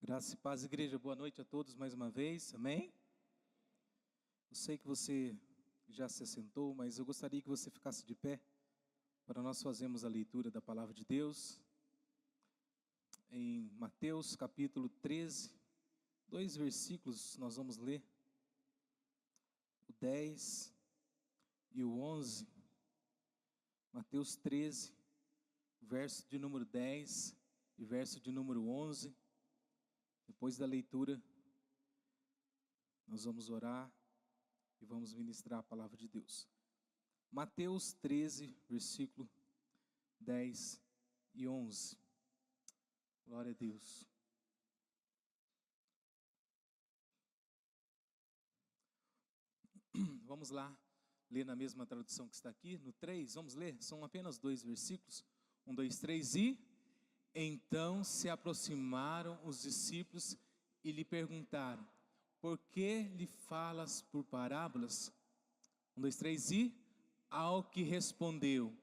Graça e paz, igreja, boa noite a todos mais uma vez, amém? Eu sei que você já se assentou, mas eu gostaria que você ficasse de pé para nós fazermos a leitura da palavra de Deus. Em Mateus capítulo 13, 2 versículos nós vamos ler, o 10 e o 11. Mateus 13, verso de número 10 e verso de número 11. Depois da leitura, nós vamos orar e vamos ministrar a palavra de Deus. Mateus 13, versículo 10 e 11. Glória a Deus. Vamos lá, ler na mesma tradução que está aqui, no 3, vamos ler, são apenas 2 versículos, 1, 2, 3 e... Então se aproximaram os discípulos e lhe perguntaram: por que lhe falas por parábolas? 1, 2, 3 e... Ao que respondeu: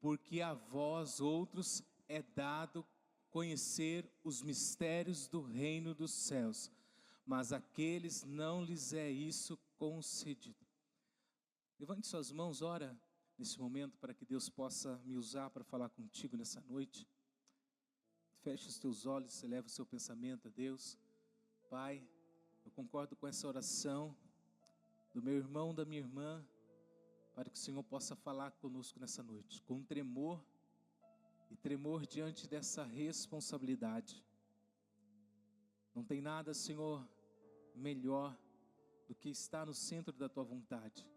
porque a vós outros é dado conhecer os mistérios do reino dos céus, mas àqueles não lhes é isso concedido. Levante suas mãos, ora nesse momento para que Deus possa me usar para falar contigo nessa noite. Feche os teus olhos, eleva o seu pensamento a Deus. Pai, eu concordo com essa oração do meu irmão, da minha irmã, para que o Senhor possa falar conosco nessa noite, com tremor e tremor diante dessa responsabilidade. Não tem nada, Senhor, melhor do que estar no centro da Tua vontade.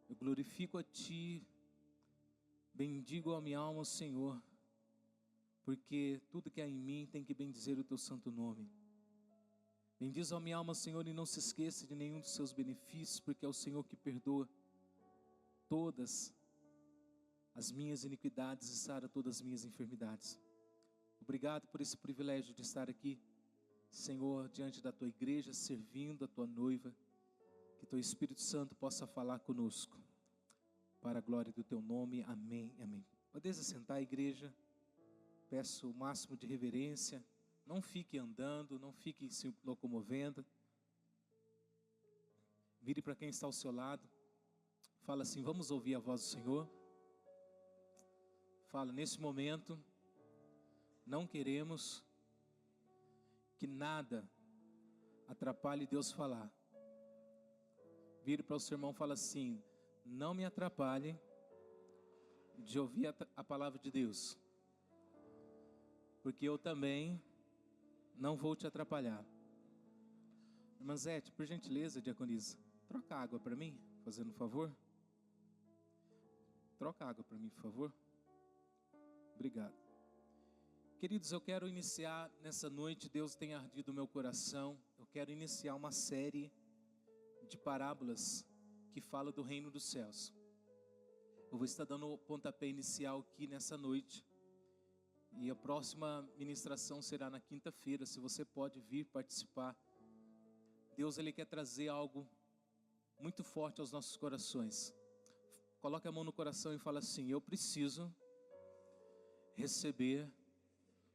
Eu glorifico a Ti, bendigo a minha alma, Senhor, porque tudo que há em mim tem que bendizer o Teu santo nome. Bendiz a minha alma, Senhor, e não se esqueça de nenhum dos Seus benefícios, porque é o Senhor que perdoa todas as minhas iniquidades e sara todas as minhas enfermidades. Obrigado por esse privilégio de estar aqui, Senhor, diante da Tua igreja, servindo a Tua noiva. Que Teu Espírito Santo possa falar conosco, para a glória do Teu nome, amém, amém. Pode se sentar, igreja. Peço o máximo de reverência, não fique andando, não fique se locomovendo. Vire para quem está ao seu lado, fala assim: vamos ouvir a voz do Senhor. Fala: nesse momento, não queremos que nada atrapalhe Deus falar. Vire para o seu irmão e fala assim: não me atrapalhe de ouvir a palavra de Deus, porque eu também não vou te atrapalhar. Irmã Zete, por gentileza, diaconisa, troca água para mim, fazendo um favor. Troca água para mim, por favor. Obrigado. Queridos, eu quero iniciar nessa noite, Deus tem ardido o meu coração. Eu quero iniciar uma série de parábolas que fala do reino dos céus. Eu vou estar dando o pontapé inicial aqui nessa noite. E a próxima ministração será na quinta-feira. Se você pode vir participar. Deus, Ele quer trazer algo muito forte aos nossos corações. Coloque a mão no coração e fala assim: eu preciso receber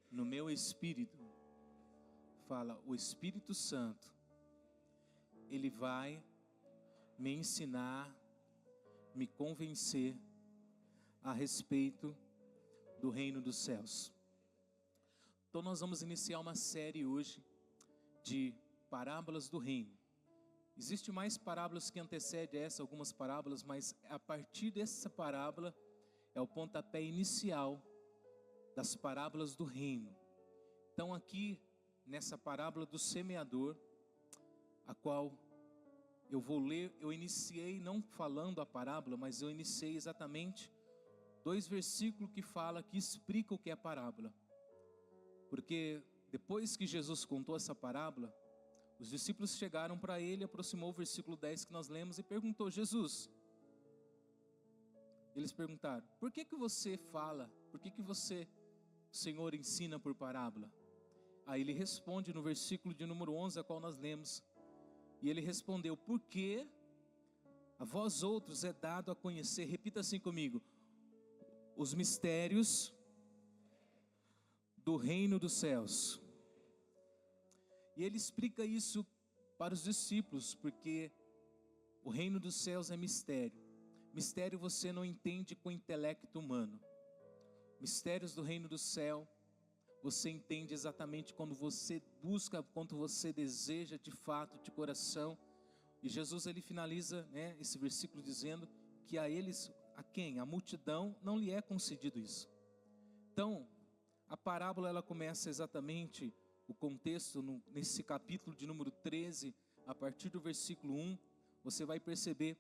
no meu espírito. Fala: o Espírito Santo, Ele vai me ensinar, me convencer a respeito do reino dos céus. Então nós vamos iniciar uma série hoje de parábolas do reino. Existem mais parábolas que antecedem essa, algumas parábolas, mas a partir dessa parábola é o pontapé inicial das parábolas do reino. Então aqui nessa parábola do semeador, a qual eu vou ler, eu iniciei não falando a parábola, mas eu iniciei exatamente 2 versículos que explica o que é a parábola. Porque depois que Jesus contou essa parábola, os discípulos chegaram para ele, aproximou o versículo 10 que nós lemos e perguntou: Jesus, eles perguntaram: por que você fala, por que você, Senhor, ensina por parábola? Aí ele responde no versículo de número 11, a qual nós lemos, e ele respondeu: porque a vós outros é dado a conhecer, repita assim comigo, os mistérios do reino dos céus, E ele explica isso para os discípulos, porque o reino dos céus é mistério. Mistério você não entende com o intelecto humano. Mistérios do reino do céu você entende exatamente quando você busca, quando você deseja de fato, de coração. E Jesus ele finaliza, esse versículo dizendo que a eles, a quem? A multidão, não lhe é concedido isso. Então, a parábola ela começa exatamente, o contexto nesse capítulo de número 13, a partir do versículo 1, você vai perceber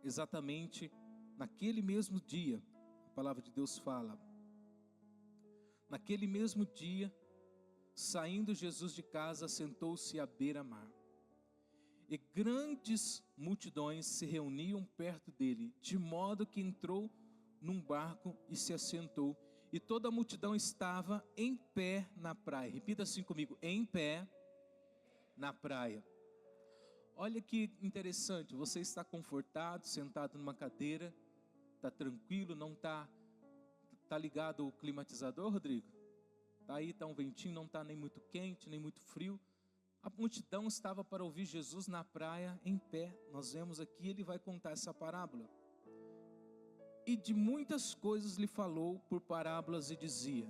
exatamente naquele mesmo dia, a palavra de Deus fala, naquele mesmo dia, saindo Jesus de casa, sentou-se à beira-mar. E grandes multidões se reuniam perto dele, de modo que entrou num barco e se assentou. E toda a multidão estava em pé na praia. Repita assim comigo: em pé na praia. Olha que interessante, você está confortado, sentado numa cadeira, está tranquilo, não está ligado o climatizador, Rodrigo? Está aí, está um ventinho, não está nem muito quente, nem muito frio. A multidão estava para ouvir Jesus na praia, em pé. Nós vemos aqui, ele vai contar essa parábola. E de muitas coisas lhe falou por parábolas e dizia: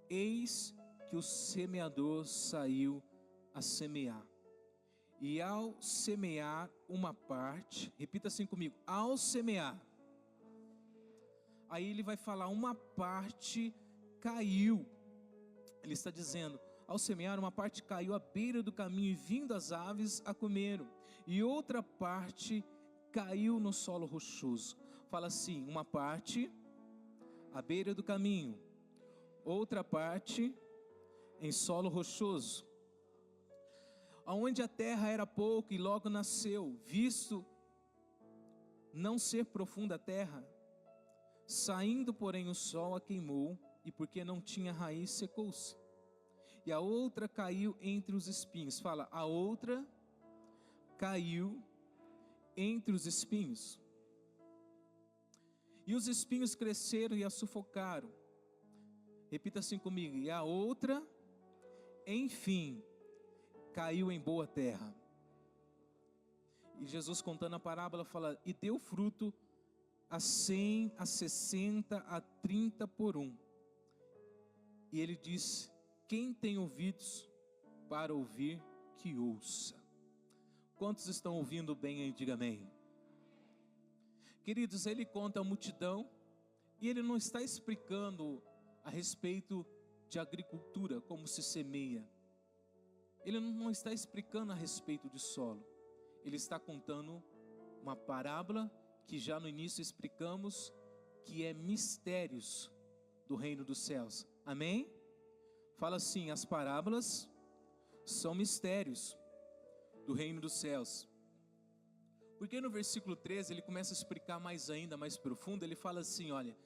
eis que o semeador saiu a semear. E ao semear uma parte, repita assim comigo, ao semear. Aí ele vai falar, uma parte caiu. Ele está dizendo, ao semear uma parte caiu à beira do caminho e vindo as aves a comeram. E outra parte caiu no solo rochoso. Fala assim, uma parte à beira do caminho, outra parte em solo rochoso, aonde a terra era pouca e logo nasceu, visto não ser profunda a terra, saindo porém o sol a queimou, e porque não tinha raiz secou-se. E a outra caiu entre os espinhos. Fala, a outra caiu entre os espinhos. E os espinhos cresceram e a sufocaram. Repita assim comigo. E a outra, enfim, caiu em boa terra. E Jesus contando a parábola fala, e deu fruto a 100, a 60, a 30 por um. E ele diz, quem tem ouvidos para ouvir, que ouça. Quantos estão ouvindo bem aí? Diga amém. Queridos, ele conta a multidão e ele não está explicando a respeito de agricultura, como se semeia. Ele não está explicando a respeito de solo. Ele está contando uma parábola que já no início explicamos, que é mistérios do reino dos céus. Amém? Fala assim, as parábolas são mistérios do reino dos céus. Porque no versículo 13 ele começa a explicar mais ainda, mais profundo. Ele fala assim, olha,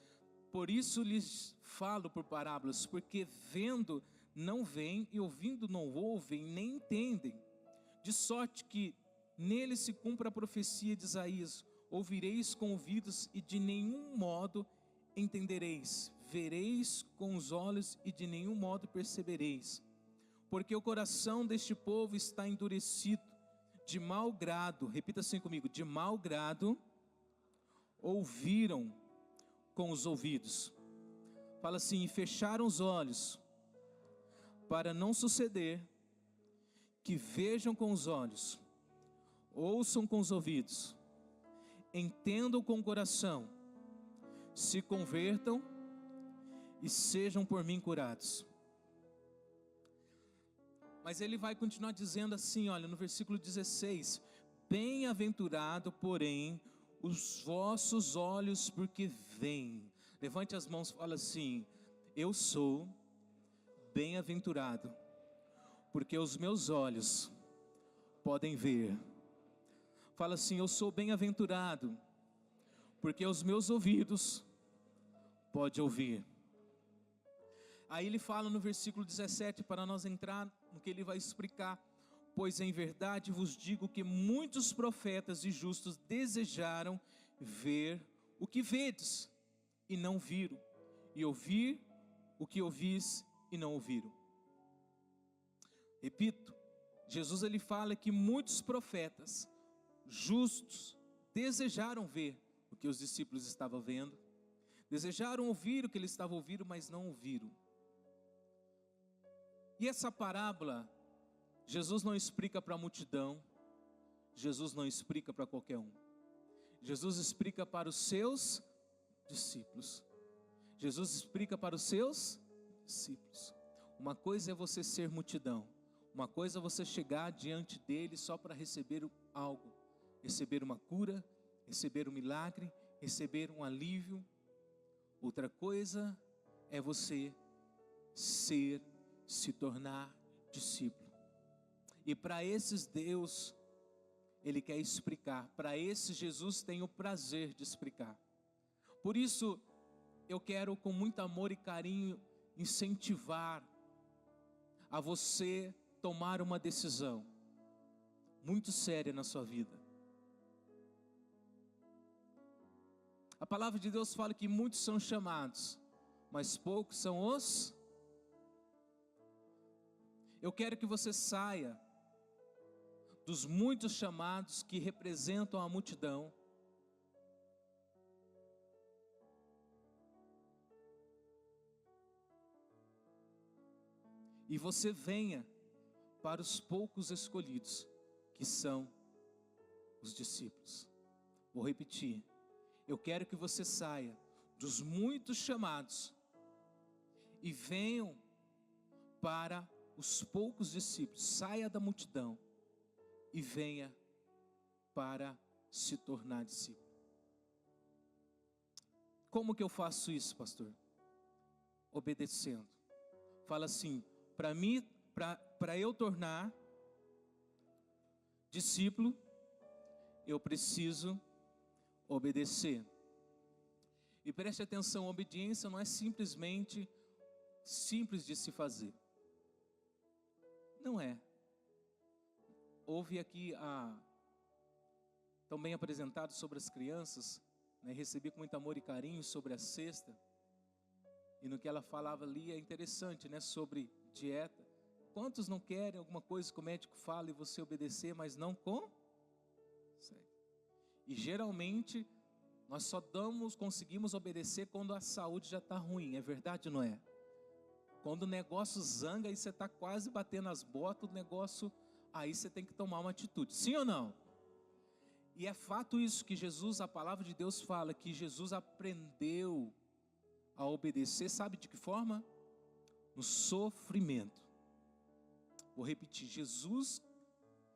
por isso lhes falo por parábolas, porque vendo não veem e ouvindo não ouvem, nem entendem. De sorte que nele se cumpre a profecia de Isaías, ouvireis com ouvidos e de nenhum modo entendereis, vereis com os olhos e de nenhum modo percebereis. Porque o coração deste povo está endurecido, de mau grado, repita assim comigo, de mau grado, ouviram com os ouvidos. Fala assim, e fecharam os olhos, para não suceder que vejam com os olhos, ouçam com os ouvidos, entendam com o coração, se convertam e sejam por mim curados. Mas ele vai continuar dizendo assim, olha, no versículo 16, bem-aventurado, porém, os vossos olhos, porque veem. Levante as mãos e fala assim, eu sou bem-aventurado, porque os meus olhos podem ver. Fala assim, eu sou bem-aventurado, porque os meus ouvidos podem ouvir. Aí ele fala no versículo 17, para nós entrar no que ele vai explicar. Pois em verdade vos digo que muitos profetas e justos desejaram ver o que vedes e não viram, e ouvir o que ouvis e não ouviram. Repito, Jesus ele fala que muitos profetas justos desejaram ver o que os discípulos estavam vendo, desejaram ouvir o que eles estavam ouvindo, mas não ouviram. E essa parábola, Jesus não explica para a multidão, Jesus não explica para qualquer um. Jesus explica para os seus discípulos. Jesus explica para os seus discípulos. Uma coisa é você ser multidão, uma coisa é você chegar diante dele só para receber algo, receber uma cura, receber um milagre, receber um alívio. Outra coisa é você se tornar discípulo. E para esses Deus, Ele quer explicar. Para esses Jesus tem o prazer de explicar. Por isso, eu quero com muito amor e carinho incentivar a você tomar uma decisão muito séria na sua vida. A palavra de Deus fala que muitos são chamados, mas poucos são os. Eu quero que você saia dos muitos chamados que representam a multidão e você venha para os poucos escolhidos, que são os discípulos. Vou repetir. Eu quero que você saia dos muitos chamados e venham para os poucos discípulos. Saia da multidão e venha para se tornar discípulo. Como que eu faço isso, pastor? Obedecendo. Fala assim, para mim, para eu tornar discípulo, eu preciso obedecer. E preste atenção, a obediência não é simplesmente simples de se fazer. Não é. Houve aqui também apresentado sobre as crianças, né, recebi com muito amor e carinho sobre a cesta. E no que ela falava ali é interessante, né, sobre dieta. Quantos não querem alguma coisa que o médico fala e você obedecer, mas não consegue? E geralmente nós só conseguimos obedecer quando a saúde já está ruim, é verdade ou não é? Quando o negócio zanga e você está quase batendo as botas, o negócio, aí você tem que tomar uma atitude, sim ou não? E é fato isso que Jesus, a palavra de Deus fala, que Jesus aprendeu a obedecer, sabe de que forma? No sofrimento. Vou repetir, Jesus,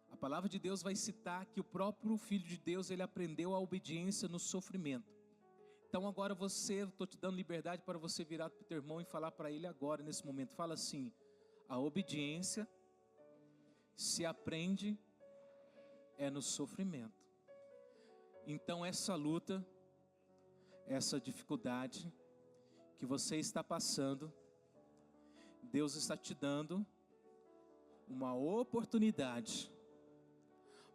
a palavra de Deus vai citar que o próprio Filho de Deus, ele aprendeu a obediência no sofrimento. Então agora estou te dando liberdade para você virar para o teu irmão e falar para ele agora, nesse momento. Fala assim, a obediência se aprende no sofrimento. Então essa luta, essa dificuldade que você está passando, Deus está te dando uma oportunidade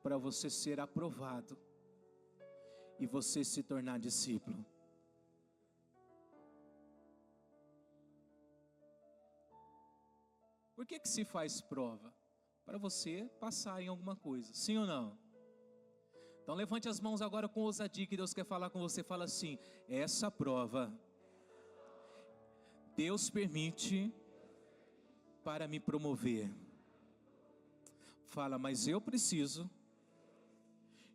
para você ser aprovado e você se tornar discípulo. Por que se faz prova? Para você passar em alguma coisa, sim ou não? Então levante as mãos agora com ousadia que Deus quer falar com você. Fala assim, essa prova Deus permite para me promover. Fala, mas eu preciso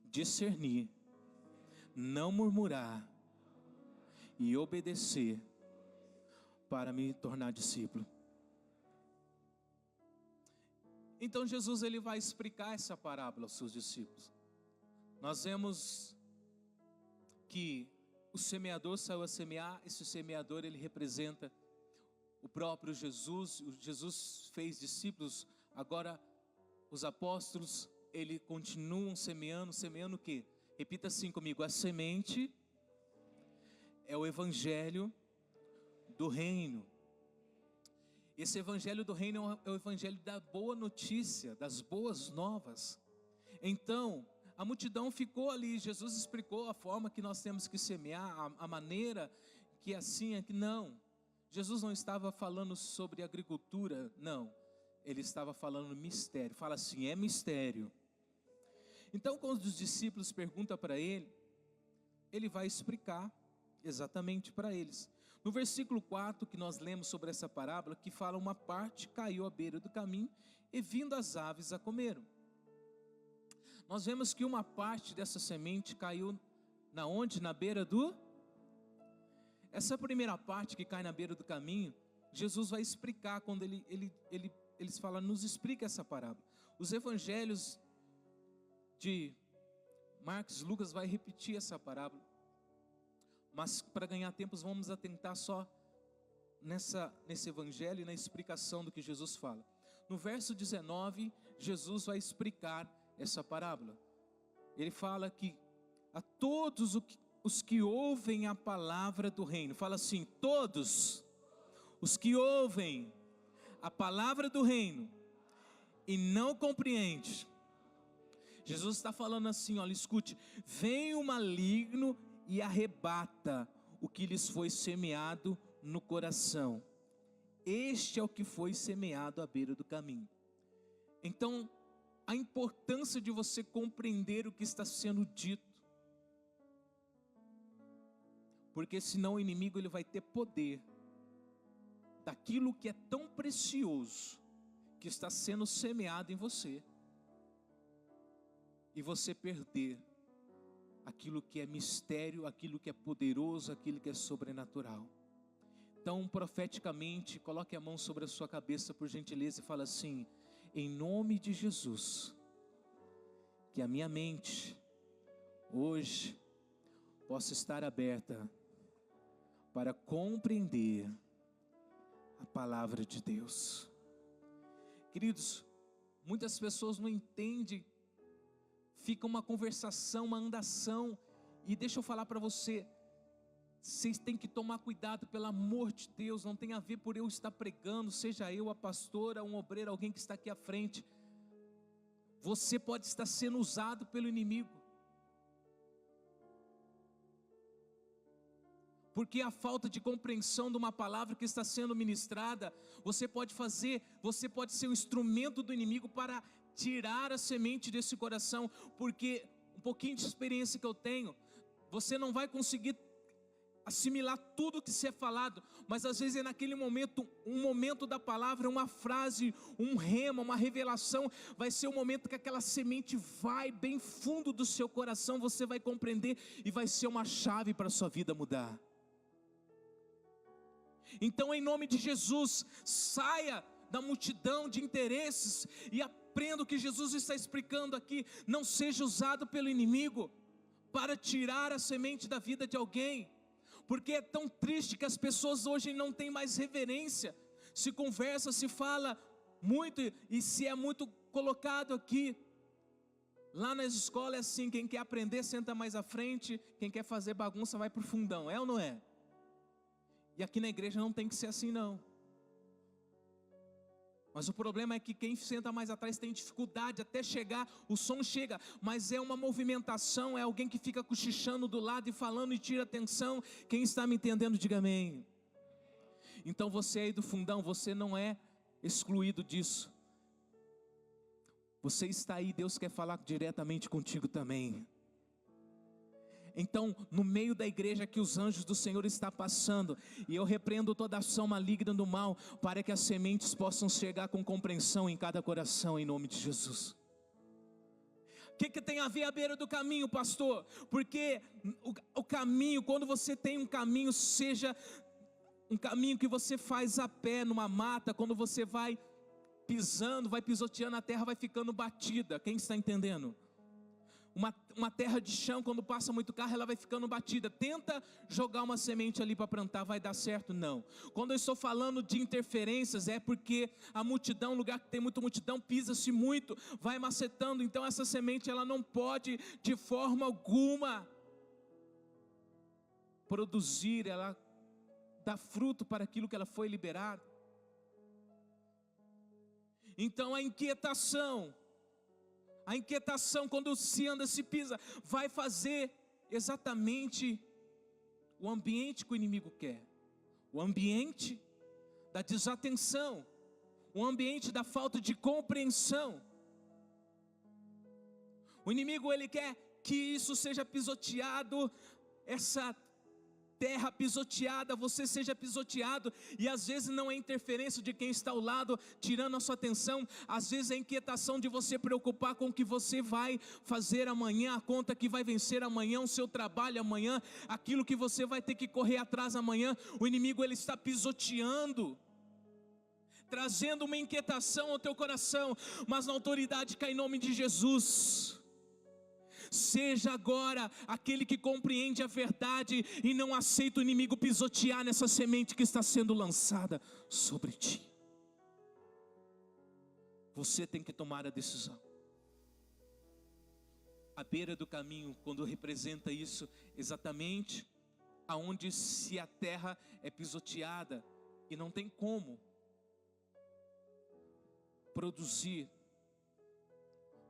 discernir, não murmurar e obedecer para me tornar discípulo. Então Jesus ele vai explicar essa parábola aos seus discípulos. Nós vemos que o semeador saiu a semear. Esse semeador ele representa o próprio Jesus. Jesus fez discípulos. Agora os apóstolos ele continuam semeando. Semeando o quê? Repita assim comigo: a semente é o evangelho do reino. Esse evangelho do reino é o evangelho da boa notícia, das boas novas. Então a multidão ficou ali. Jesus explicou a forma que nós temos que semear, a maneira que assim é que não. Jesus não estava falando sobre agricultura, não. Ele estava falando mistério. Fala assim, é mistério. Então, quando os discípulos perguntam para ele, ele vai explicar exatamente para eles. No versículo 4, que nós lemos sobre essa parábola, que fala: uma parte caiu à beira do caminho, e vindo as aves a comeram. Nós vemos que uma parte dessa semente caiu na onde? Na beira do... Essa primeira parte que cai na beira do caminho, Jesus vai explicar quando eles falam, nos explica essa parábola. Os evangelhos de Marcos e Lucas vai repetir essa parábola. Mas para ganhar tempo vamos atentar só nesse evangelho e na explicação do que Jesus fala. No verso 19, Jesus vai explicar essa parábola. Ele fala que a todos os que ouvem a palavra do reino, fala assim, todos os que ouvem a palavra do reino e não compreendem. Jesus está falando assim, olha, escute, vem o maligno e arrebata o que lhes foi semeado no coração. Este é o que foi semeado à beira do caminho. Então, a importância de você compreender o que está sendo dito, porque senão o inimigo ele vai ter poder daquilo que é tão precioso, que está sendo semeado em você, e você perder aquilo que é mistério, aquilo que é poderoso, aquilo que é sobrenatural. Então, profeticamente, coloque a mão sobre a sua cabeça, por gentileza, e fala assim, em nome de Jesus, que a minha mente, hoje, possa estar aberta, para compreender a palavra de Deus. Queridos, muitas pessoas não entendem, fica uma conversação, uma andação, e deixa eu falar para você, vocês têm que tomar cuidado, pelo amor de Deus, não tem a ver por eu estar pregando, seja eu a pastora, um obreiro, alguém que está aqui à frente, você pode estar sendo usado pelo inimigo, porque a falta de compreensão de uma palavra que está sendo ministrada, você pode ser um instrumento do inimigo para tirar a semente desse coração, porque um pouquinho de experiência que eu tenho, você não vai conseguir assimilar tudo que se é falado, mas às vezes é naquele momento, um momento da palavra, uma frase, um rema, uma revelação, vai ser o momento que aquela semente vai bem fundo do seu coração, você vai compreender e vai ser uma chave para a sua vida mudar. Então, em nome de Jesus, saia da multidão de interesses e aprenda o que Jesus está explicando aqui. Não seja usado pelo inimigo para tirar a semente da vida de alguém, porque é tão triste que as pessoas hoje não têm mais reverência, se conversa, se fala muito, e se é muito colocado aqui, lá nas escolas é assim, quem quer aprender senta mais à frente, quem quer fazer bagunça vai para o fundão, é ou não é? E aqui na igreja não tem que ser assim não. Mas o problema é que quem senta mais atrás tem dificuldade até chegar, o som chega, mas é uma movimentação, é alguém que fica cochichando do lado e falando e tira atenção. Quem está me entendendo, diga amém. Então você aí do fundão, você não é excluído disso. Você está aí, Deus quer falar diretamente contigo também. Então, no meio da igreja que os anjos do Senhor estão passando, e eu repreendo toda ação maligna do mal, para que as sementes possam chegar com compreensão em cada coração, em nome de Jesus. O que tem a ver à beira do caminho, pastor? Porque o caminho, quando você tem um caminho, seja um caminho que você faz a pé, numa mata, quando você vai pisando, vai pisoteando a terra, vai ficando batida, quem está entendendo? Uma terra de chão, quando passa muito carro, ela vai ficando batida. Tenta jogar uma semente ali para plantar, vai dar certo? Não. Quando eu estou falando de interferências, é porque a multidão, lugar que tem muita multidão, pisa-se muito, vai macetando. Então essa semente, ela não pode de forma alguma produzir, ela dá fruto para aquilo que ela foi liberada. Então a inquietação, quando se anda, se pisa, vai fazer exatamente o ambiente que o inimigo quer. O ambiente da desatenção, um ambiente da falta de compreensão. O inimigo, ele quer que isso seja pisoteado, essa terra pisoteada, você seja pisoteado, e às vezes não é interferência de quem está ao lado, tirando a sua atenção, às vezes é inquietação de você preocupar com o que você vai fazer amanhã, a conta que vai vencer amanhã, o seu trabalho amanhã, aquilo que você vai ter que correr atrás amanhã. O inimigo, ele está pisoteando, trazendo uma inquietação ao teu coração, mas na autoridade que há em nome de Jesus, seja agora aquele que compreende a verdade e não aceita o inimigo pisotear nessa semente que está sendo lançada sobre ti. Você tem que tomar a decisão. A beira do caminho, quando representa isso, exatamente aonde se a terra é pisoteada e não tem como produzir.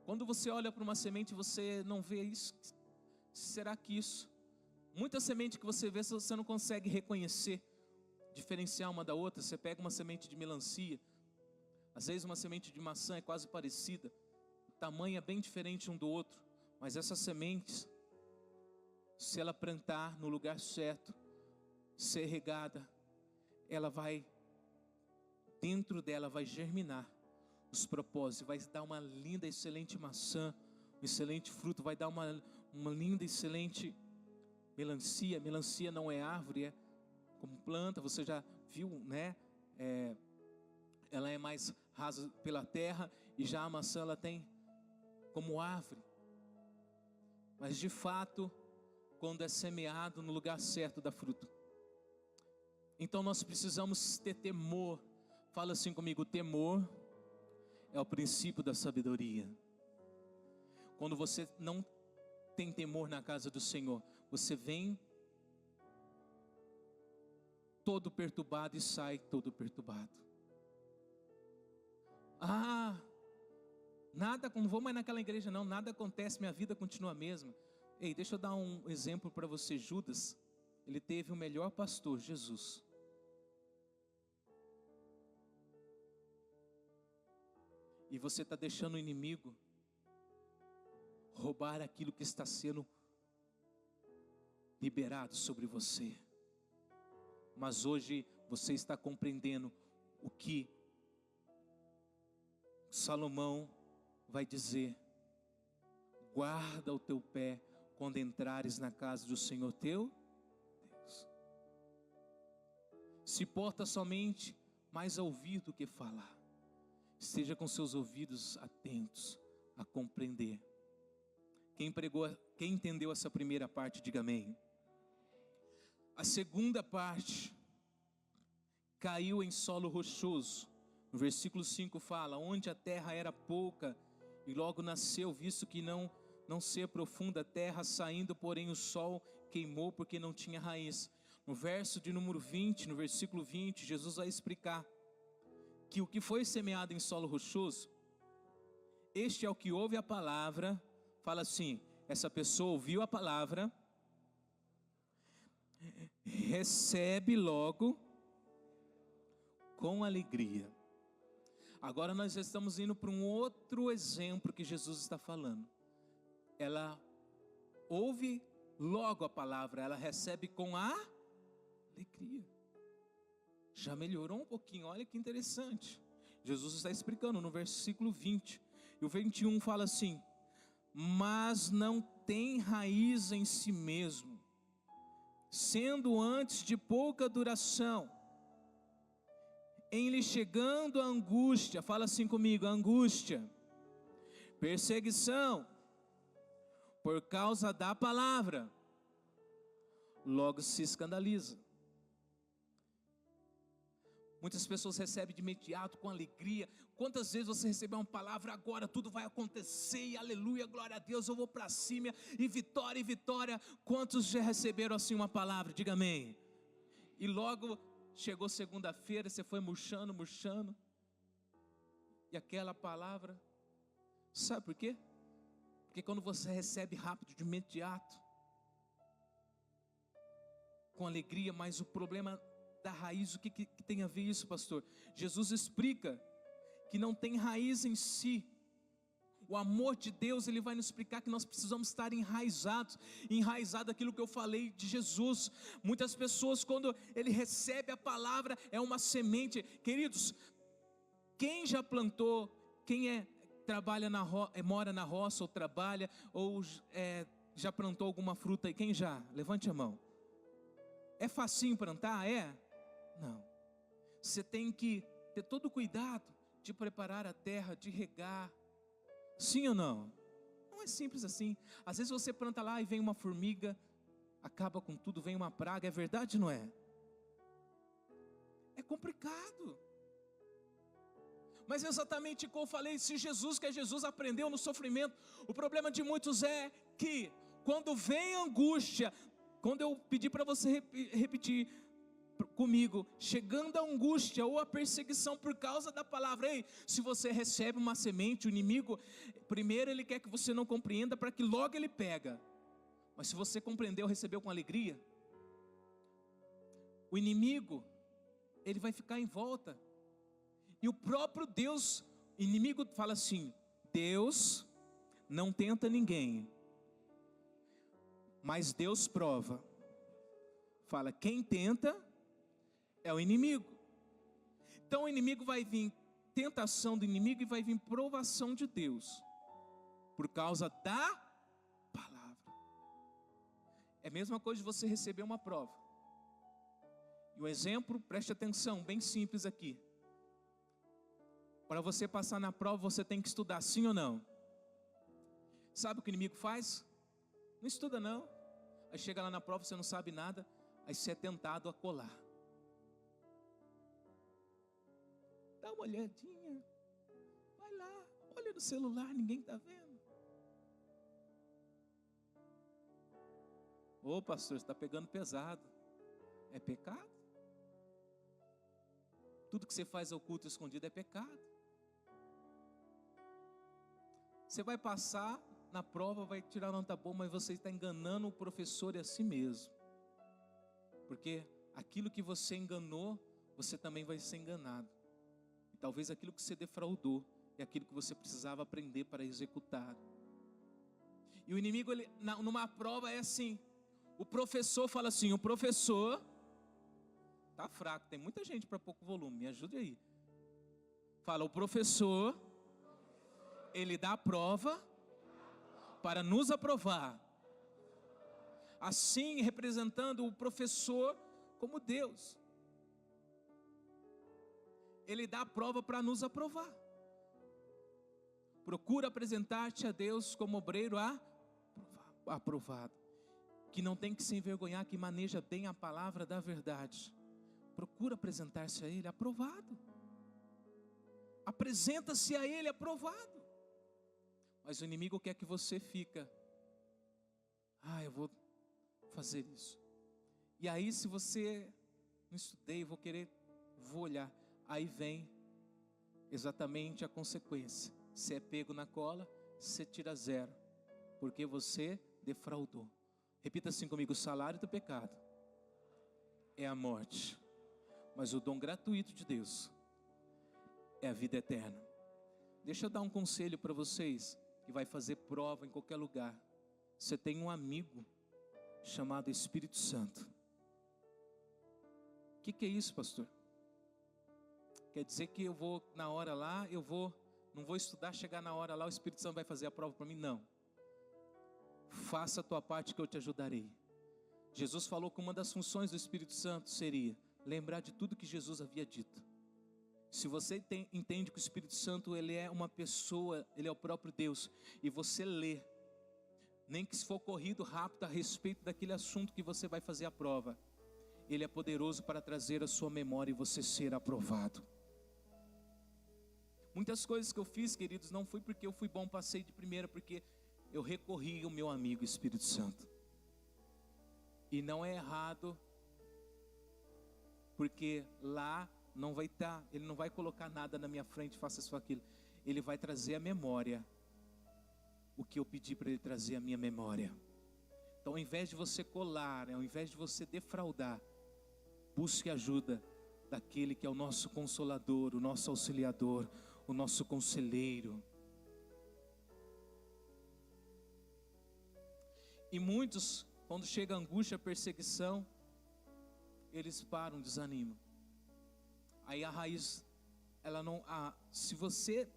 Quando você olha para uma semente, você não vê isso. Será que isso? Muita semente que você vê, você não consegue reconhecer, diferenciar uma da outra. Você pega uma semente de melancia, às vezes uma semente de maçã é quase parecida, o tamanho é bem diferente um do outro, mas essas sementes, se ela plantar no lugar certo, ser regada, ela vai, dentro dela vai germinar os propósitos, vai dar uma linda, excelente maçã, um excelente fruto, vai dar uma linda, excelente melancia. Melancia não é árvore, é como planta, você já viu, né? Ela é mais rasa pela terra, e já a maçã ela tem como árvore. Mas de fato, quando é semeado no lugar certo, dá fruto. Então nós precisamos ter temor. Fala assim comigo: temor é o princípio da sabedoria. Quando você não tem temor na casa do Senhor, você vem todo perturbado e sai todo perturbado. Nada, não vou mais naquela igreja não, nada acontece, minha vida continua a mesma. Ei, deixa eu dar um exemplo para você. Judas, ele teve o melhor pastor, Jesus. E você está deixando o inimigo roubar aquilo que está sendo liberado sobre você. Mas hoje você está compreendendo o que Salomão vai dizer: guarda o teu pé quando entrares na casa do Senhor teu Deus. Se porta somente mais a ouvir do que falar. Esteja com seus ouvidos atentos a compreender. Quem entendeu essa primeira parte, diga amém. A segunda parte, caiu em solo rochoso. No versículo 5 fala: onde a terra era pouca, e logo nasceu, visto que não ser profunda a terra, saindo porém o sol queimou, porque não tinha raiz. No verso de número 20, no versículo 20, Jesus vai explicar que o que foi semeado em solo rochoso, este é o que ouve a palavra. Fala assim: essa pessoa ouviu a palavra, recebe logo com alegria. Agora nós estamos indo para um outro exemplo que Jesus está falando. Ela ouve logo a palavra, ela recebe com alegria. Já melhorou um pouquinho, olha que interessante. Jesus está explicando no versículo 20. E o 21 fala assim: mas não tem raiz em si mesmo, sendo antes de pouca duração, em lhe chegando a angústia. Fala assim comigo: angústia, perseguição, por causa da palavra, logo se escandaliza. Muitas pessoas recebem de imediato, com alegria. Quantas vezes você recebeu uma palavra: agora tudo vai acontecer, e aleluia, glória a Deus, eu vou para cima, e vitória, e vitória. Quantos já receberam assim uma palavra? Diga amém. E logo chegou segunda-feira, você foi murchando, e aquela palavra, sabe por quê? Porque quando você recebe rápido, de imediato, com alegria, mas o problema da raiz, o que tem a ver isso, pastor? Jesus explica que não tem raiz em si. O amor de Deus, ele vai nos explicar que nós precisamos estar enraizado aquilo que eu falei de Jesus. Muitas pessoas, quando ele recebe a palavra, é uma semente. Queridos, quem já plantou, trabalha mora na roça, ou trabalha, ou já plantou alguma fruta aí? Quem já? Levante a mão. É facinho plantar? É? Não. Você tem que ter todo o cuidado de preparar a terra, de regar. Sim ou não? Não é simples assim. Às vezes você planta lá e vem uma formiga, acaba com tudo, vem uma praga. É verdade ou não é? É complicado. Mas exatamente como eu falei, se Jesus, que é Jesus, aprendeu no sofrimento. O problema de muitos é que quando vem angústia, quando eu pedi para você repetir comigo, chegando a angústia ou a perseguição por causa da palavra, ei, se você recebe uma semente, o inimigo, primeiro ele quer que você não compreenda, para que logo ele pega. Mas se você compreendeu, recebeu com alegria, o inimigo, ele vai ficar em volta. E o próprio Deus, inimigo fala assim: Deus não tenta ninguém, mas Deus prova. Fala, quem tenta é o inimigo. Então o inimigo vai vir, tentação do inimigo, e vai vir provação de Deus, por causa da palavra. É a mesma coisa de você receber uma prova. E um exemplo, preste atenção, bem simples aqui. Para você passar na prova, você tem que estudar, sim ou não? Sabe o que o inimigo faz? Não estuda não. Aí chega lá na prova, você não sabe nada, aí você é tentado a colar. Dá uma olhadinha, vai lá, olha no celular, ninguém está vendo. Ô pastor, você está pegando pesado. É pecado? Tudo que você faz oculto e escondido é pecado. Você vai passar na prova, vai tirar nota boa, mas você está enganando o professor e a si mesmo. Porque aquilo que você enganou, você também vai ser enganado. E talvez aquilo que você defraudou é aquilo que você precisava aprender para executar. E o inimigo, numa prova é assim, o professor fala assim, o professor está fraco, tem muita gente para pouco volume, me ajude aí. Fala, o professor, ele dá a prova para nos aprovar. Assim, representando o professor como Deus. Ele dá a prova para nos aprovar. Procura apresentar-te a Deus como obreiro aprovado, que não tem que se envergonhar, que maneja bem a palavra da verdade. Procura apresentar-se a Ele aprovado. Apresenta-se a Ele aprovado. Mas o inimigo quer que você fica, eu vou fazer isso. E aí, se você não estudei, vou olhar. Aí vem exatamente a consequência. Você é pego na cola, você tira 0, porque você defraudou. Repita assim comigo: o salário do pecado é a morte, mas o dom gratuito de Deus é a vida eterna. Deixa eu dar um conselho para vocês que vai fazer prova em qualquer lugar. Você tem um amigo chamado Espírito Santo. O que é isso, pastor? Quer dizer que eu vou na hora lá, não vou estudar, chegar na hora lá, o Espírito Santo vai fazer a prova para mim? Não. Faça a tua parte que eu te ajudarei. Jesus falou que uma das funções do Espírito Santo seria lembrar de tudo que Jesus havia dito. Se você entende que o Espírito Santo, ele é uma pessoa, ele é o próprio Deus, e você lê, nem que se for corrido rápido a respeito daquele assunto que você vai fazer a prova, ele é poderoso para trazer a sua memória e você ser aprovado. Muitas coisas que eu fiz, queridos, não foi porque eu fui bom, passei de primeira, porque eu recorri ao meu amigo Espírito Santo. E não é errado, porque lá não vai estar, ele não vai colocar nada na minha frente, faça só aquilo. Ele vai trazer a memória, o que eu pedi para ele trazer a minha memória. Então, ao invés de você colar, ao invés de você defraudar, busque ajuda daquele que é o nosso consolador, o nosso auxiliador, o nosso conselheiro. E muitos, quando chega a angústia, a perseguição, eles param, desanimam. Aí a raiz, se você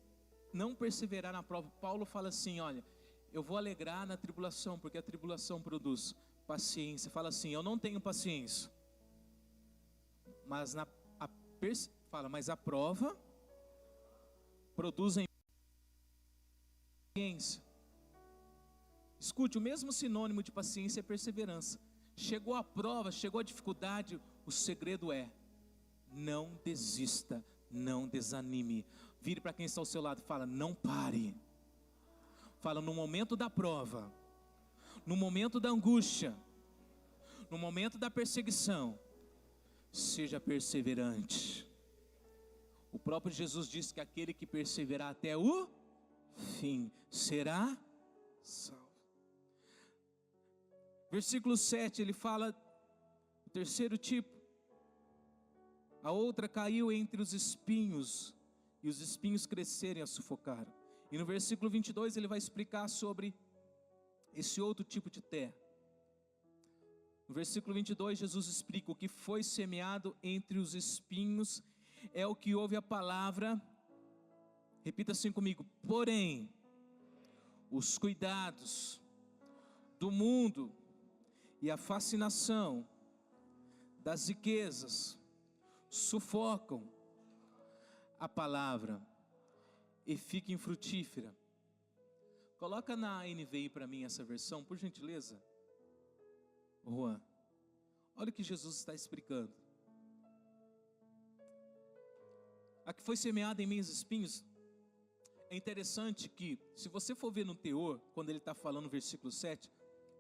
não perseverar na prova, Paulo fala assim, olha, eu vou alegrar na tribulação, porque a tribulação produz paciência. Fala assim, eu não tenho paciência. Mas mas a prova produz em paciência. Escute, o mesmo sinônimo de paciência é perseverança. Chegou a prova, chegou a dificuldade, o segredo é: não desista, não desanime. Vire para quem está ao seu lado e fala: não pare. Fala: no momento da prova, no momento da angústia, no momento da perseguição, seja perseverante. O próprio Jesus disse que aquele que perseverar até o fim será salvo. Versículo 7, ele fala o terceiro tipo. A outra caiu entre os espinhos, e os espinhos cresceram e a sufocaram. E no versículo 22 ele vai explicar sobre esse outro tipo de terra. No versículo 22 Jesus explica: o que foi semeado entre os espinhos é o que ouve a palavra, repita assim comigo, porém, os cuidados do mundo e a fascinação das riquezas sufocam a palavra e fica infrutífera. Coloca na NVI para mim essa versão, por gentileza, Juan. Olha o que Jesus está explicando. A que foi semeada em meios espinhos. É interessante que, se você for ver no teor, quando ele está falando no versículo 7,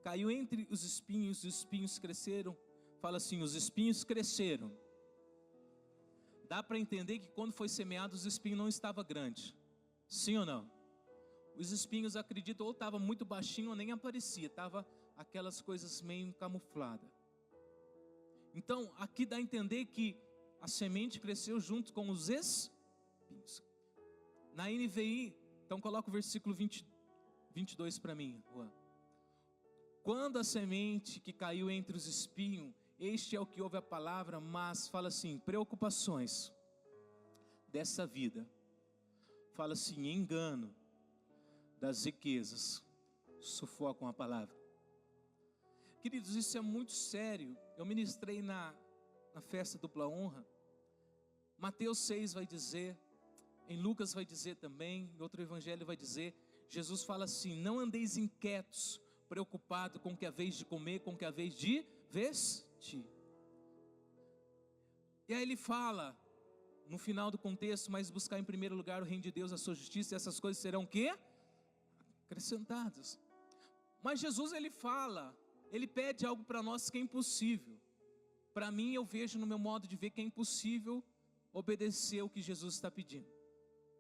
caiu entre os espinhos cresceram. Fala assim, os espinhos cresceram. Dá para entender que quando foi semeado, os espinhos não estavam grandes. Sim ou não? Os espinhos, acredito, ou estava muito baixinho ou nem aparecia. Estava aquelas coisas meio camufladas. Então, aqui dá a entender que a semente cresceu junto com os espinhos. Na NVI, então coloca o versículo 22 para mim, Juan. Quando a semente que caiu entre os espinhos, este é o que ouve a palavra, mas fala assim, preocupações dessa vida. Fala assim, engano das riquezas sufocam a palavra. Queridos, isso é muito sério. Eu ministrei na festa dupla honra. Mateus 6 vai dizer, em Lucas vai dizer também, em outro evangelho vai dizer, Jesus fala assim, não andeis inquietos, preocupados com o que é a vez de comer, com o que é a vez de vestir. E aí ele fala, no final do contexto, mas buscar em primeiro lugar o reino de Deus, a sua justiça, e essas coisas serão o quê? Acrescentadas. Mas Jesus ele fala, ele pede algo para nós que é impossível. Para mim, eu vejo no meu modo de ver que é impossível obedecer o que Jesus está pedindo.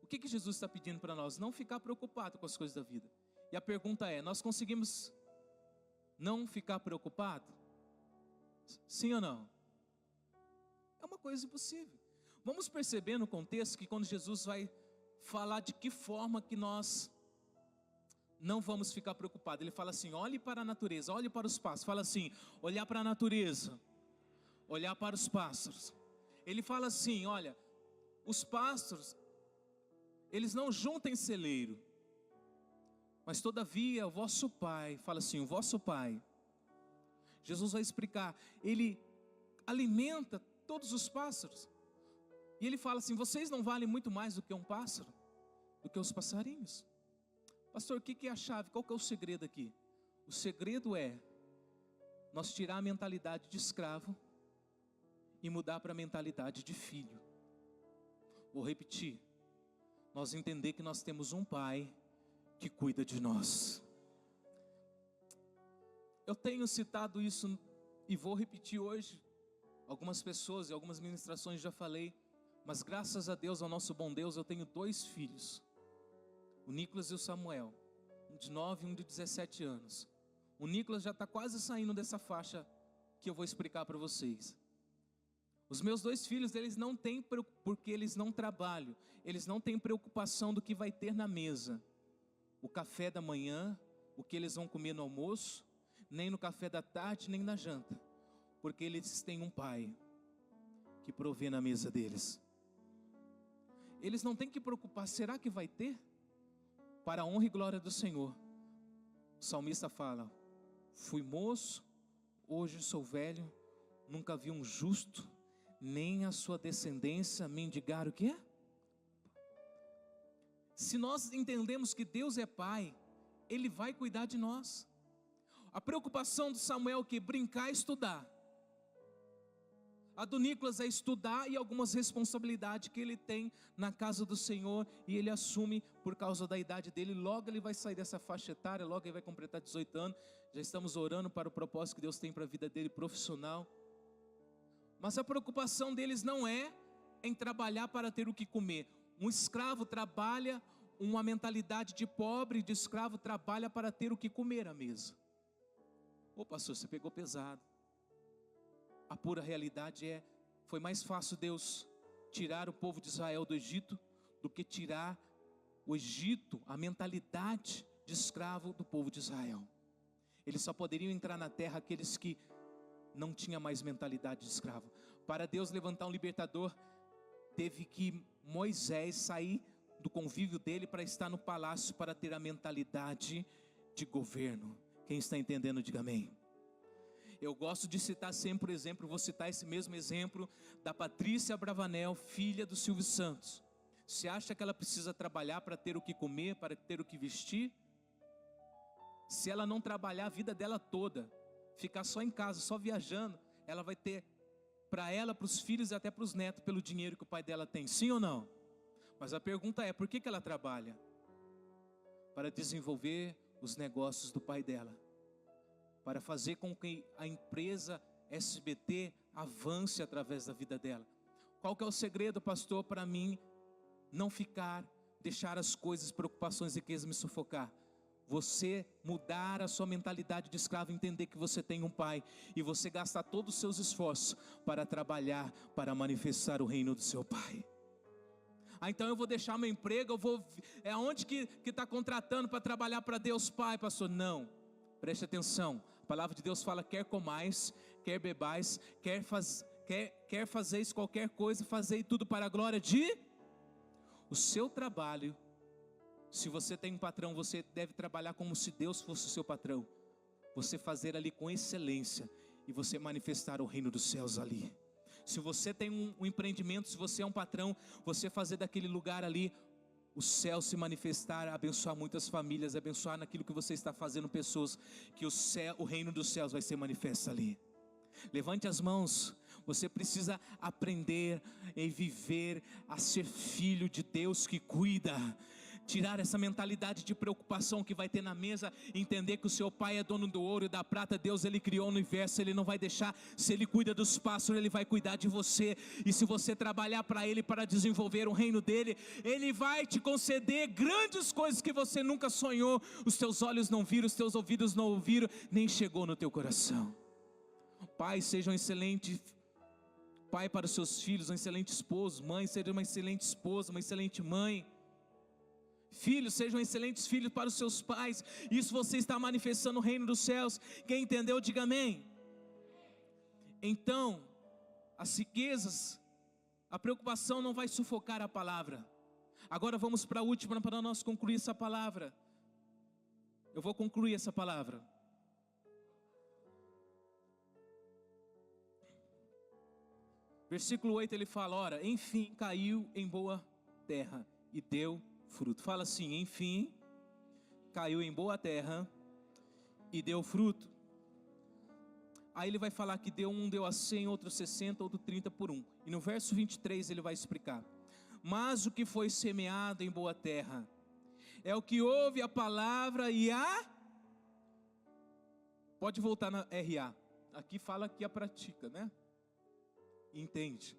O que Jesus está pedindo para nós? Não ficar preocupado com as coisas da vida. E a pergunta é, nós conseguimos não ficar preocupado? Sim ou não? É uma coisa impossível. Vamos perceber no contexto que quando Jesus vai falar de que forma que nós não vamos ficar preocupados. Ele fala assim, olhe para a natureza, olhe para os pássaros. Fala assim, olhar para a natureza, olhar para os pássaros. Ele fala assim, olha, os pássaros, eles não juntam em celeiro, mas todavia o vosso Pai, fala assim, o vosso Pai, Jesus vai explicar, Ele alimenta todos os pássaros. E Ele fala assim, vocês não valem muito mais do que um pássaro, do que os passarinhos. Pastor, o que é a chave? Qual que é o segredo aqui? O segredo é nós tirar a mentalidade de escravo e mudar para a mentalidade de filho. Vou repetir. Nós entender que nós temos um Pai que cuida de nós. Eu tenho citado isso e vou repetir hoje. Algumas pessoas e algumas ministrações já falei, mas graças a Deus, ao nosso bom Deus, eu tenho 2 filhos. O Nicolas e o Samuel, um de 9 e um de 17 anos. O Nicolas já está quase saindo dessa faixa que eu vou explicar para vocês. Os meus 2 filhos, eles não têm, porque eles não trabalham, eles não têm preocupação do que vai ter na mesa. O café da manhã, o que eles vão comer no almoço, nem no café da tarde, nem na janta. Porque eles têm um pai que provê na mesa deles. Eles não têm que preocupar, será que vai ter? Para a honra e glória do Senhor. O salmista fala: fui moço, hoje sou velho, nunca vi um justo, nem a sua descendência mendigar o quê? Se nós entendemos que Deus é Pai, Ele vai cuidar de nós. A preocupação do Samuel é que brincar e estudar. A do Nicolas é estudar e algumas responsabilidades que ele tem na casa do Senhor, e ele assume por causa da idade dele. Logo ele vai sair dessa faixa etária, logo ele vai completar 18 anos. Já estamos orando para o propósito que Deus tem para a vida dele profissional. Mas a preocupação deles não é em trabalhar para ter o que comer. Um escravo trabalha, uma mentalidade de pobre, de escravo, trabalha para ter o que comer à mesa. Ô pastor, você pegou pesado. A pura realidade foi mais fácil Deus tirar o povo de Israel do Egito do que tirar o Egito, a mentalidade de escravo do povo de Israel. Eles só poderiam entrar na terra aqueles que não tinham mais mentalidade de escravo. Para Deus levantar um libertador, teve que Moisés sair do convívio dele para estar no palácio, para ter a mentalidade de governo. Quem está entendendo, diga amém. Eu gosto de citar sempre o exemplo, vou citar esse mesmo exemplo da Patrícia Bravanel, filha do Silvio Santos. Você acha que ela precisa trabalhar para ter o que comer, para ter o que vestir? Se ela não trabalhar a vida dela toda, ficar só em casa, só viajando, ela vai ter para ela, para os filhos e até para os netos, pelo dinheiro que o pai dela tem, sim ou não? Mas a pergunta é, por que ela trabalha? Para desenvolver os negócios do pai dela, para fazer com que a empresa SBT avance através da vida dela. Qual que é o segredo, pastor, para mim não deixar as coisas, preocupações e riquezas me sufocar? Você mudar a sua mentalidade de escravo, entender que você tem um pai, e você gastar todos os seus esforços para trabalhar, para manifestar o reino do seu pai. Então eu vou deixar meu emprego, onde que está contratando para trabalhar para Deus Pai, pastor? Não, preste atenção. A palavra de Deus fala: quer comais, quer bebais, quer fazeis qualquer coisa, fazei tudo para a glória de... O seu trabalho, se você tem um patrão, você deve trabalhar como se Deus fosse o seu patrão. Você fazer ali com excelência, e você manifestar o reino dos céus ali. Se você tem um empreendimento, se você é um patrão, você fazer daquele lugar ali o céu se manifestar, abençoar muitas famílias, abençoar naquilo que você está fazendo pessoas, que o reino dos céus vai ser manifesto ali. Levante as mãos. Você precisa aprender e viver a ser filho de Deus que cuida. Tirar essa mentalidade de preocupação que vai ter na mesa, entender que o seu pai é dono do ouro e da prata. Deus, Ele criou o universo, Ele não vai deixar. Se Ele cuida dos pássaros, Ele vai cuidar de você. E se você trabalhar para Ele, para desenvolver o reino dEle, Ele vai te conceder grandes coisas que você nunca sonhou. Os teus olhos não viram, os teus ouvidos não ouviram, nem chegou no teu coração. Pai, seja um excelente pai para os seus filhos, um excelente esposo. Mãe, seja uma excelente esposa, uma excelente mãe. Filhos, sejam excelentes filhos para os seus pais. Isso você está manifestando o reino dos céus. Quem entendeu, diga amém. Então, as riquezas, a preocupação não vai sufocar a palavra. Agora vamos para a última, para nós concluir essa palavra. Eu vou concluir essa palavra. Versículo 8 ele fala: ora, enfim caiu em boa terra e deu fruto. Fala assim: enfim caiu em boa terra e deu fruto. Aí ele vai falar que deu a 100, outro 60, outro 30 por um. E no verso 23 ele vai explicar: mas o que foi semeado em boa terra é o que ouve a palavra e pode voltar na RA, aqui fala que a pratica, né? Entende.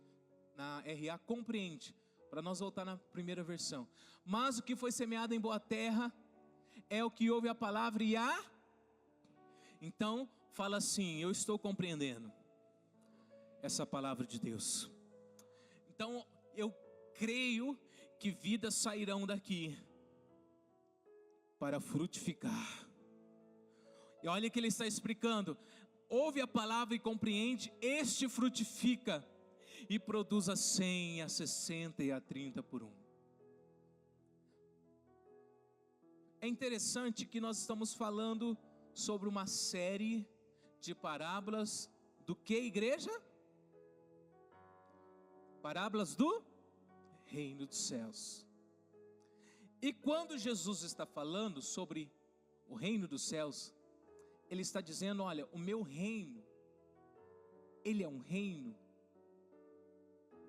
Na RA compreende, para nós voltar na primeira versão. Mas o que foi semeado em boa terra é o que ouve a palavra e Então fala assim: eu estou compreendendo. essa palavra de Deus. Então eu creio que vidas sairão daqui para frutificar. E olha que ele está explicando: ouve a palavra e compreende, este frutifica e produz a 100, a 60 e a 30 por um. É interessante que nós estamos falando sobre uma série de parábolas do que, igreja? Parábolas do reino dos céus. E quando Jesus está falando sobre o reino dos céus, ele está dizendo: olha, o meu reino, ele é um reino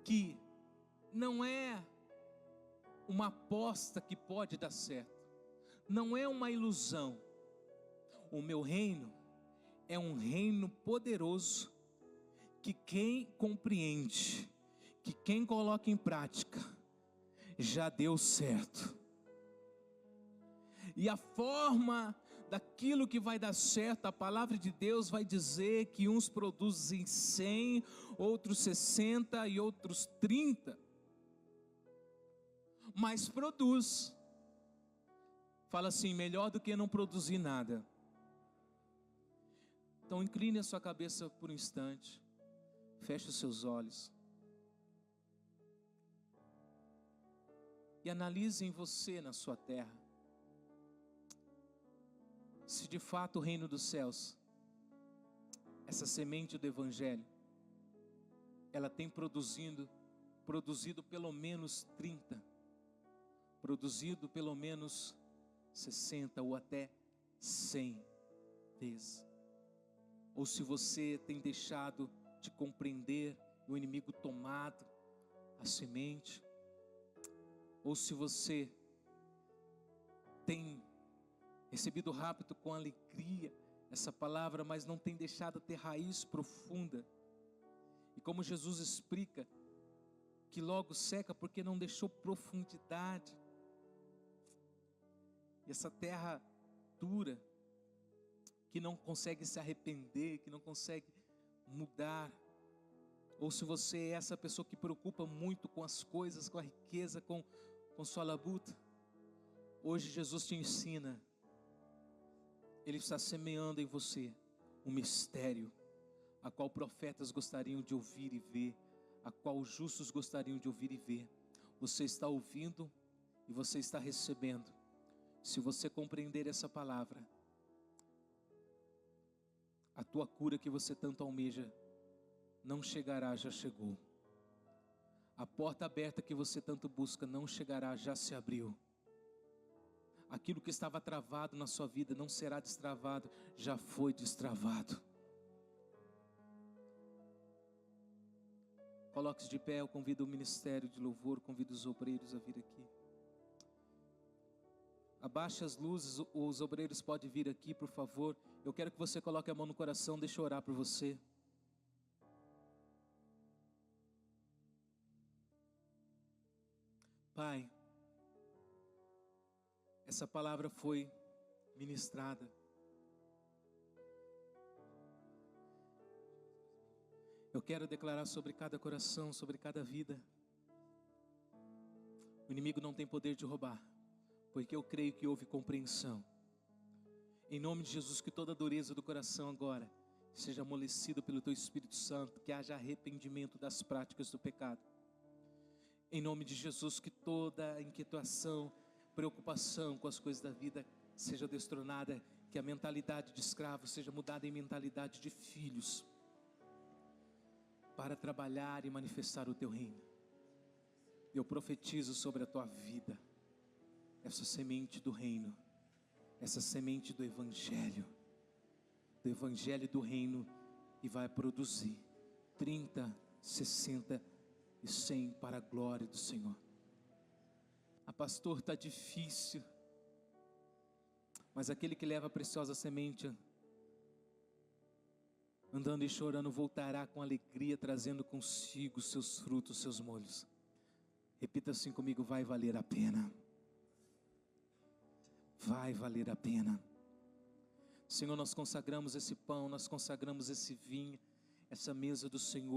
que não é uma aposta que pode dar certo, não é uma ilusão. O meu reino é um reino poderoso, que quem compreende, que quem coloca em prática, já deu certo. E a forma daquilo que vai dar certo, a palavra de Deus vai dizer que uns produzem 100, outros 60 e outros 30. Mas produz. Fala assim: melhor do que não produzir nada. Então incline a sua cabeça por um instante. Feche os seus olhos. E analise em você, na sua terra, se de fato o reino dos céus, essa semente do evangelho, ela tem produzido pelo menos 30, produzido pelo menos 60 ou até 100 vezes. Ou se você tem deixado de compreender, o inimigo tomado a semente, ou se você tem recebido rápido com alegria essa palavra, mas não tem deixado ter raiz profunda. E como Jesus explica, que logo seca porque não deixou profundidade. E essa terra dura, que não consegue se arrepender, que não consegue mudar. Ou se você é essa pessoa que preocupa muito com as coisas, com a riqueza, com sua labuta, hoje Jesus te ensina. Ele está semeando em você um mistério, a qual profetas gostariam de ouvir e ver, a qual os justos gostariam de ouvir e ver. Você está ouvindo e você está recebendo. Se você compreender essa palavra, a tua cura que você tanto almeja não chegará, já chegou. A porta aberta que você tanto busca não chegará, já se abriu. Aquilo que estava travado na sua vida não será destravado, já foi destravado. Coloque-se de pé, eu convido o ministério de louvor, convido os obreiros a vir aqui. Abaixe as luzes, os obreiros podem vir aqui, por favor. Eu quero que você coloque a mão no coração, deixa eu orar por você. Pai, essa palavra foi ministrada. Eu quero declarar sobre cada coração, sobre cada vida. O inimigo não tem poder de roubar, porque eu creio que houve compreensão. Em nome de Jesus, que toda dureza do coração agora seja amolecida pelo Teu Espírito Santo, que haja arrependimento das práticas do pecado. Em nome de Jesus, que toda inquietação, preocupação com as coisas da vida seja destronada, que a mentalidade de escravo seja mudada em mentalidade de filhos, para trabalhar e manifestar o Teu reino. Eu profetizo sobre a tua vida essa semente do reino, essa semente do evangelho do reino, e vai produzir 30, 60 e 100 para a glória do Senhor. A pastor, está difícil, mas aquele que leva a preciosa semente, andando e chorando, voltará com alegria, trazendo consigo seus frutos, seus molhos. Repita assim comigo: vai valer a pena. Vai valer a pena. Senhor, nós consagramos esse pão, nós consagramos esse vinho, essa mesa do Senhor.